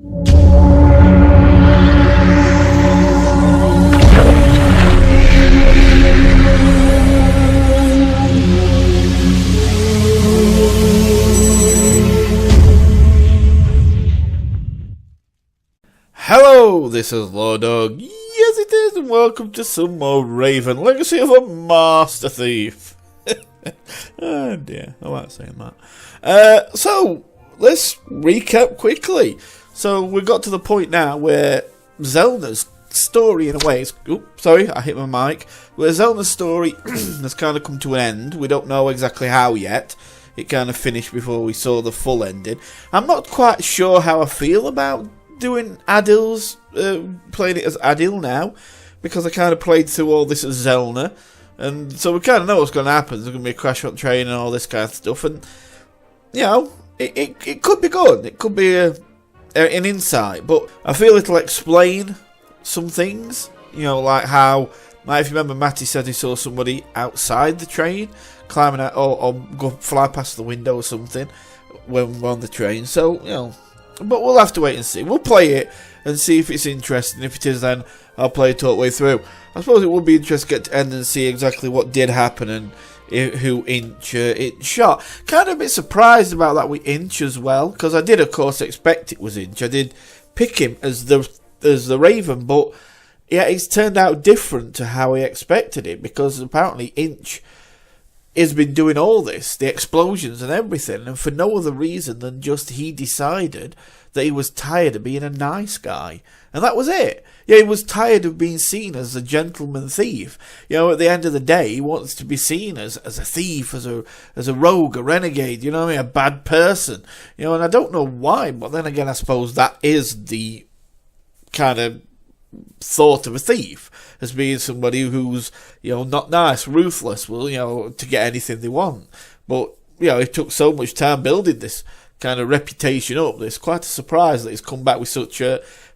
Hello, this is LordUg. Yes, it is, and welcome to some more Raven Legacy of a Master Thief. Oh dear, I like saying that. So, let's recap quickly. So, we've got to the point now where Zelda's story, in a way, is... Oops, sorry, I hit my mic. Where Zelda's story has kind of come to an end. We don't know exactly how yet. It kind of finished before we saw the full ending. I'm not quite sure how I feel about doing Adil's, playing it as Adil now, because I kind of played through all this as Zelda, and so we kind of know what's going to happen. There's going to be a crash on train and all this kind of stuff, and you know, it could be good. It could be an insight, but I feel it'll explain some things. You know, like how, if you remember, Matty said he saw somebody outside the train climbing out, or go fly past the window or something when we're on the train. So you know. But we'll have to wait and see. We'll play it and see if it's interesting. If it is, then I'll play it all the way through. I suppose it would be interesting to get to end and see exactly what did happen and who Inch it shot. Kind of a bit surprised about that with Inch as well, because I did, of course, expect it was Inch. I did pick him as the Raven, but yeah, it's turned out different to how I expected it, because apparently Inch has been doing all this, the explosions and everything, and for no other reason than just he decided that he was tired of being a nice guy. And that was it. Yeah, he was tired of being seen as a gentleman thief. You know, at the end of the day, he wants to be seen as a thief, as a rogue, a renegade, you know what I mean, a bad person. You know, and I don't know why, but then again, I suppose that is the kind of thought of a thief, as being somebody who's, you know, not nice, ruthless, will, you know, to get anything they want. But, you know, it took so much time building this kind of reputation up that it's quite a surprise that he's come back with such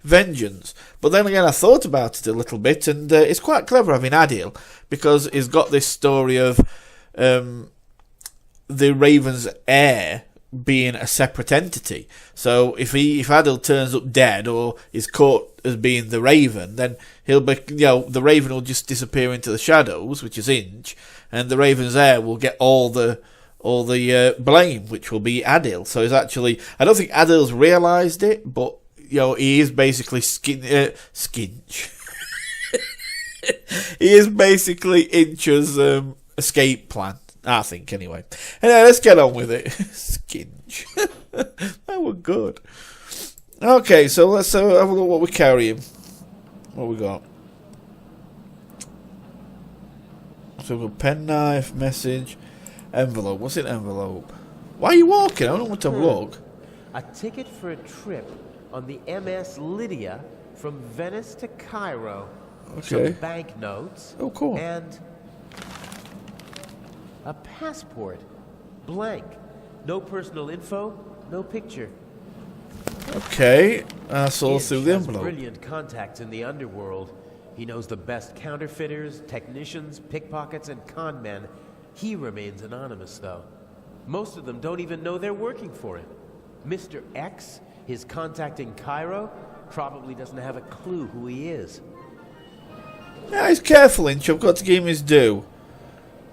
vengeance. But then again, I thought about it a little bit, and it's quite clever having Adil, because he's got this story of the Raven's heir being a separate entity. So if Adil turns up dead or is caught as being the Raven, then he'll be, you know, the Raven will just disappear into the shadows, which is Inch, and the Raven's heir will get all the blame, which will be Adil. So he's actually, I don't think Adil's realised it, but you know, he is basically Skinch. He is basically Inch's escape plan, I think, anyway. Anyway, let's get on with it. Skinch. That was good. Okay, so let's have a look what we're carrying. What we got? So we've got penknife, message, envelope. What's in envelope? Why are you walking? I don't want to look. A ticket for a trip on the MS Lydia from Venice to Cairo. Okay. Some banknotes. Oh, cool. And a passport. Blank. No personal info, no picture. Okay, I saw through the has envelope. Brilliant contacts in the underworld. He knows the best counterfeiters, technicians, pickpockets, and con men. He remains anonymous, though. Most of them don't even know they're working for him. Mr. X, his contact in Cairo, probably doesn't have a clue who he is. Yeah, he's careful, Inch. I've got to give him his due.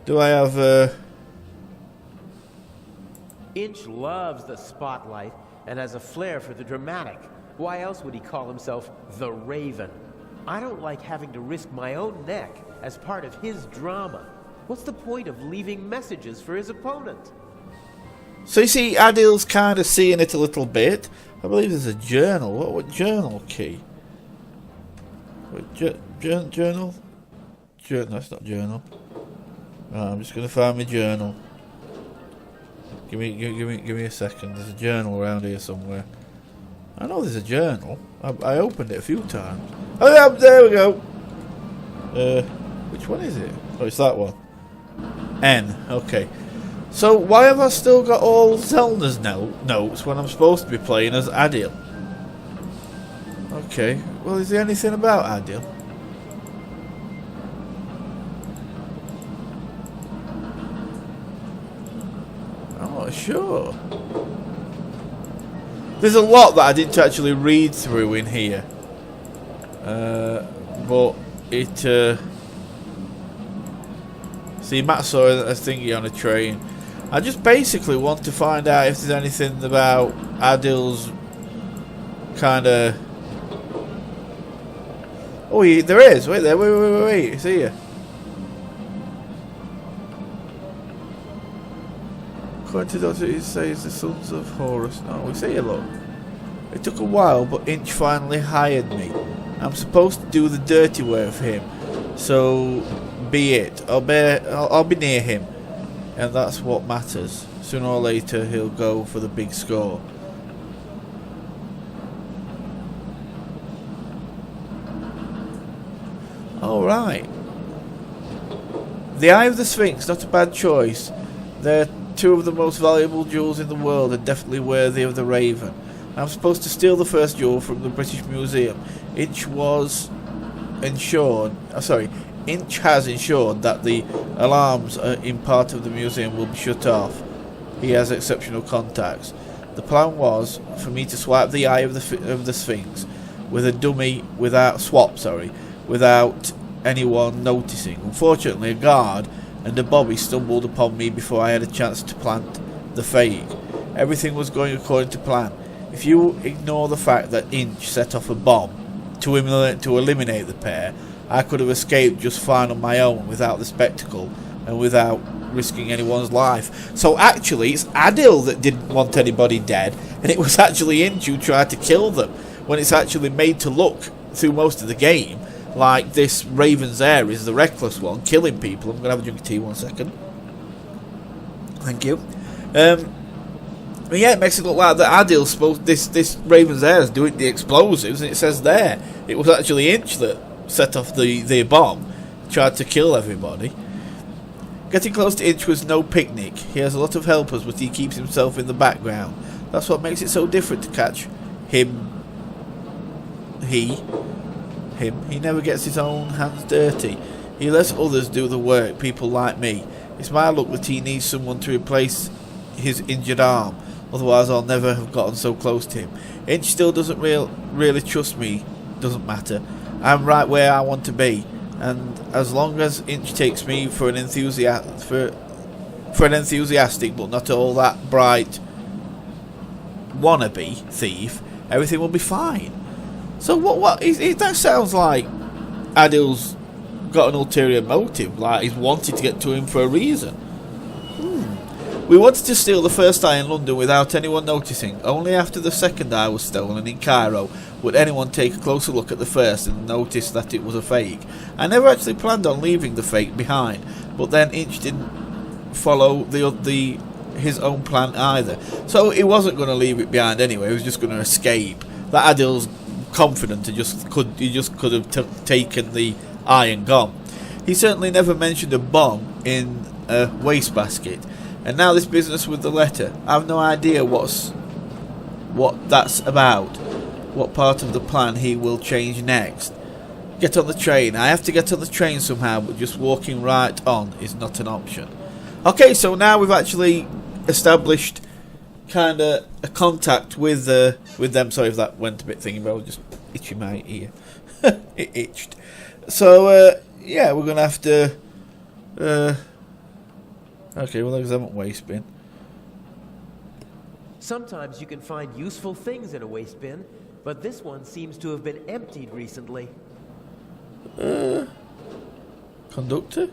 Do I have Inch loves the spotlight and has a flair for the dramatic. Why else would he call himself the Raven? I don't like having to risk my own neck as part of his drama. What's the point of leaving messages for his opponent? So you see, Adil's kind of seeing it a little bit. I believe there's a journal. What journal key? Journal? No, that's not journal. Right, I'm just going to find my journal. Give me a second. There's a journal around here somewhere. I know there's a journal. I opened it a few times. Oh yeah, there we go. Which one is it? Oh, it's that one. N. Okay. So why have I still got all Zelda's notes when I'm supposed to be playing as Adil? Okay. Well, is there anything about Adil? I'm not sure. There's a lot that I didn't actually read through in here. But it... See, Matt saw a thingy on a train. I just basically want to find out if there's anything about Adil's kind of... Oh, there is. Wait there. Wait. It's here. According to Doctor, it says the sons of Horus. No, we see it, look. It took a while, but Inch finally hired me. I'm supposed to do the dirty work for him. So, be it. I'll be near him. And that's what matters. Sooner or later, he'll go for the big score. Alright. The Eye of the Sphinx, not a bad choice. They're two of the most valuable jewels in the world and definitely worthy of the Raven. I'm supposed to steal the first jewel from the British Museum. Inch has ensured that the alarms in part of the museum will be shut off. He has exceptional contacts. The plan was for me to swipe the Eye of the Sphinx with a dummy without anyone noticing. Unfortunately, a guard and a bobby stumbled upon me before I had a chance to plant the fake. Everything was going according to plan. If you ignore the fact that Inch set off a bomb to eliminate the pair, I could have escaped just fine on my own without the spectacle and without risking anyone's life. So actually, it's Adil that didn't want anybody dead, and it was actually Inch who tried to kill them, when it's actually made to look through most of the game like this Raven's heir is the reckless one, killing people. I'm going to have a drink of tea 1 second. Thank you. But yeah, it makes it look like that Adil supposed this Raven's heir is doing the explosives, and it says there it was actually Inch that set off the bomb, tried to kill everybody. Getting close to Inch was no picnic. He has a lot of helpers, but he keeps himself in the background. That's what makes it so different to catch him. He never gets his own hands dirty. He lets others do the work, people like me. It's my luck that he needs someone to replace his injured arm, otherwise I'll never have gotten so close to him. Inch still doesn't really trust me. Doesn't matter. I'm right where I want to be, and as long as Inch takes me for an enthusiastic but not all that bright wannabe thief, everything will be fine. So that sounds like Adil's got an ulterior motive, like he's wanted to get to him for a reason. We wanted to steal the first eye in London without anyone noticing. Only after the second eye was stolen in Cairo would anyone take a closer look at the first and notice that it was a fake. I never actually planned on leaving the fake behind, but then Inch didn't follow his own plan either. So he wasn't going to leave it behind anyway, he was just going to escape. That Adil's confident, he just could have taken the eye and gone. He certainly never mentioned a bomb in a wastebasket. And now this business with the letter, I have no idea what that's about, what part of the plan he will change next. Get on the train. I have to get on the train somehow, but just walking right on is not an option. Okay, so now we've actually established kind of a contact with them. Sorry if that went a bit thingy, but I was just itching my ear. It itched. So yeah, we're gonna have to. Okay, well, there's that waste bin. Sometimes you can find useful things in a waste bin, but this one seems to have been emptied recently. Conductor?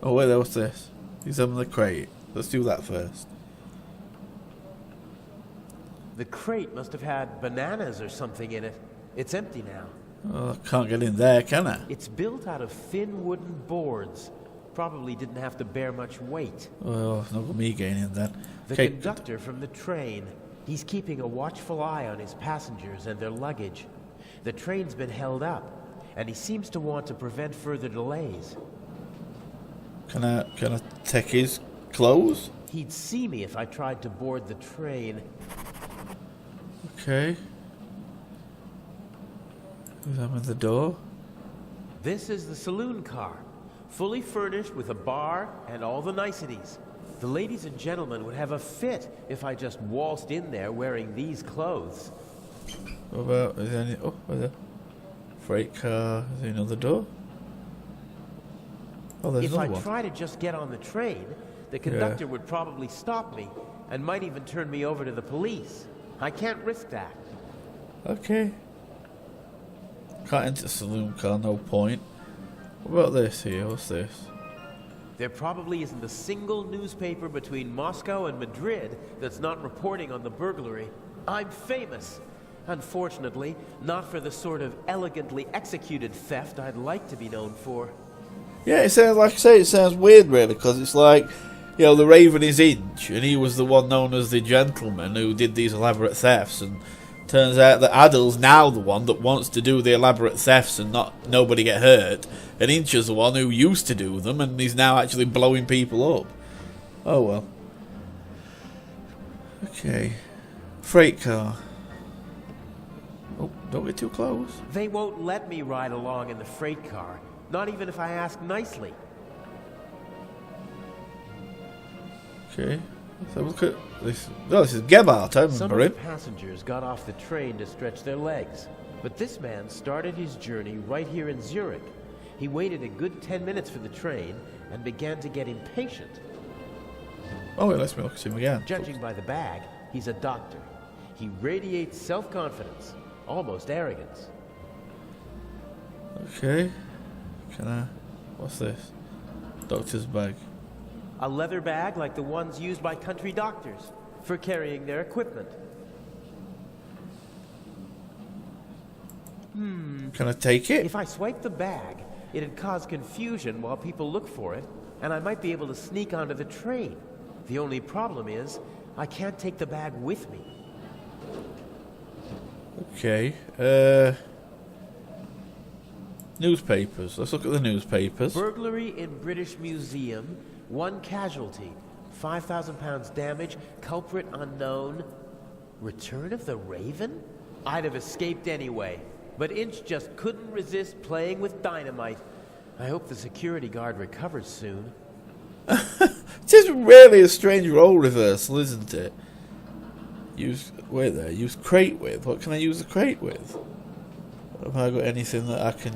Oh wait, what's this? Examine the crate. Let's do that first. The crate must have had bananas or something in it. It's empty now. Oh, I can't get in there, can I? It's built out of thin wooden boards. Probably didn't have to bear much weight. Well, not got me getting in then. The conductor from the train. He's keeping a watchful eye on his passengers and their luggage. The train's been held up, and he seems to want to prevent further delays. Can I take his clothes? He'd see me if I tried to board the train. Okay. Examine the door. This is the saloon car, fully furnished with a bar and all the niceties. The ladies and gentlemen would have a fit if I just waltzed in there wearing these clothes. What about, is there any, oh, there. Freight car, is there another door? Oh, there's another one. If I try to just get on the train, the conductor would probably stop me and might even turn me over to the police. I can't risk that. Okay. Can't enter the saloon car, no point. What about this here? What's this? There probably isn't a single newspaper between Moscow and Madrid that's not reporting on the burglary. I'm famous. Unfortunately, not for the sort of elegantly executed theft I'd like to be known for. Yeah, it sounds like I say, it sounds weird really, because it's like, you know, the Raven is Inch, and he was the one known as the gentleman who did these elaborate thefts, and turns out that Adil's now the one that wants to do the elaborate thefts and nobody get hurt, and Inch is the one who used to do them, and he's now actually blowing people up. Oh well. Okay. Freight car. Oh, don't get too close. They won't let me ride along in the freight car, not even if I ask nicely. Okay. So look at this. Oh, this is Gebhardt, I Some remember of him. the passengers got off the train to stretch their legs, but this man started his journey right here in Zurich. He waited a good 10 minutes for the train and began to get impatient. Oh, it lets me look at him again. Judging by the bag, he's a doctor. He radiates self-confidence, almost arrogance. Okay. Can I... What's this? Doctor's bag. A leather bag like the ones used by country doctors for carrying their equipment. Can I take it? If I swipe the bag, it'd cause confusion while people look for it, and I might be able to sneak onto the train. The only problem is, I can't take the bag with me. Okay. Newspapers. Let's look at the newspapers. Burglary in British Museum, 1 casualty, £5,000 damage, culprit unknown. Return of the Raven? I'd have escaped anyway, but Inch just couldn't resist playing with dynamite. I hope the security guard recovers soon. It is really a strange role reversal, isn't it? Wait there. Use crate with. What can I use the crate with? Have I got anything that I can...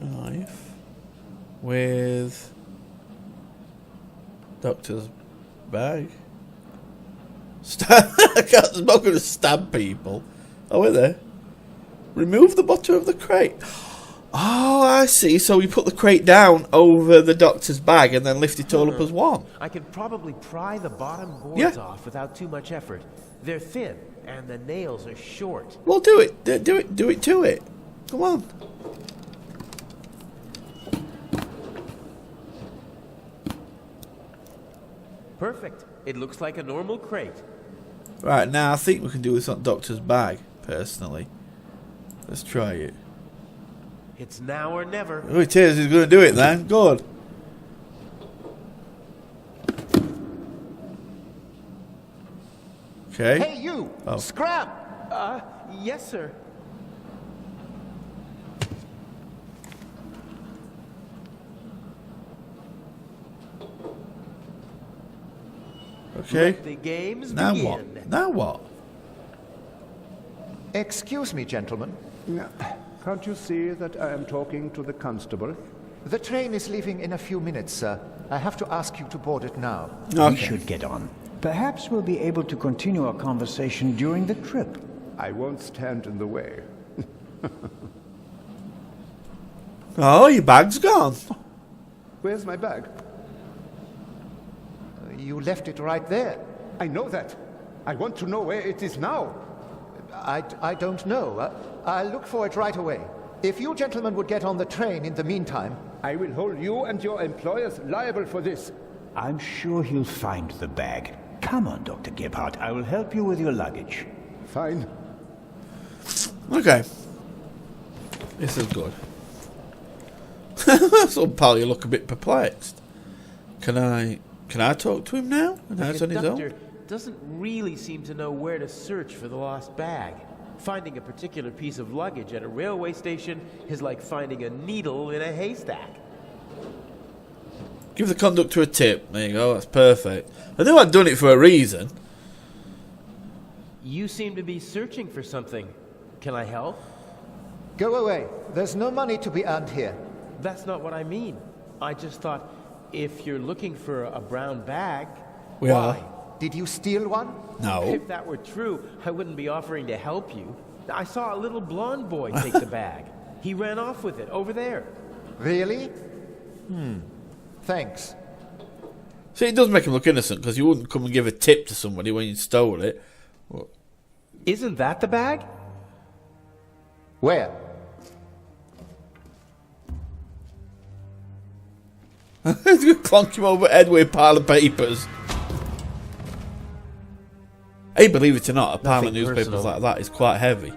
Knife. With... Doctor's bag. I'm not going to stab people. Oh, wait there. Remove the bottom of the crate. Oh, I see. So we put the crate down over the doctor's bag and then lift it all up as one. I could probably pry the bottom boards off without too much effort. They're thin, and the nails are short. Well, do it. Do it to it. Come on. Perfect. It looks like a normal crate. Right, now I think we can do this on doctor's bag, personally. Let's try it. It's now or never. Oh, it is. He's going to do it then. Good. Okay. Hey, you! Oh. Scram! Yes, sir. Okay. Let the games Now begin. what? Now what? Excuse me, gentlemen. Can't you see that I am talking to the constable? The train is leaving in a few minutes, sir. I have to ask you to board it now. We should get on. Perhaps we'll be able to continue our conversation during the trip. I won't stand in the way. Oh, your bag's gone. Where's my bag? You left it right there. I know that. I want to know where it is now. I don't know. I'll look for it right away. If you gentlemen would get on the train in the meantime... I will hold you and your employers liable for this. I'm sure he'll find the bag. Come on, Dr. Gebhardt. I will help you with your luggage. Fine. Okay. This is good. So, pal, you look a bit perplexed. Can I talk to him now? And The that's on his conductor own? doesn't really seem to know where to search for the lost bag. Finding a particular piece of luggage at a railway station is like finding a needle in a haystack. Give the conductor a tip. There you go, that's perfect. I knew I'd done it for a reason. You seem to be searching for something. Can I help? Go away. There's no money to be earned here. That's not what I mean. I just thought, if you're looking for a brown bag... We are. Did you steal one? No. If that were true, I wouldn't be offering to help you. I saw a little blonde boy take the bag. He ran off with it, over there. Really? Thanks. See, it does make him look innocent, because you wouldn't come and give a tip to somebody when you stole it. Isn't that the bag? Where? Clonk him over the head with a pile of papers. Hey, believe it or not, a pile of newspapers personal. like that is quite heavy.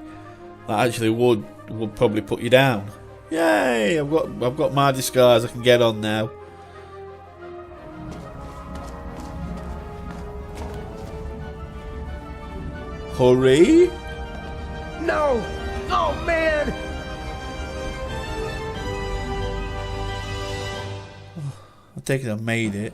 That actually would probably put you down. Yay! I've got my disguise. I can get on now. Hurry! No! Oh, man! I take it I made it.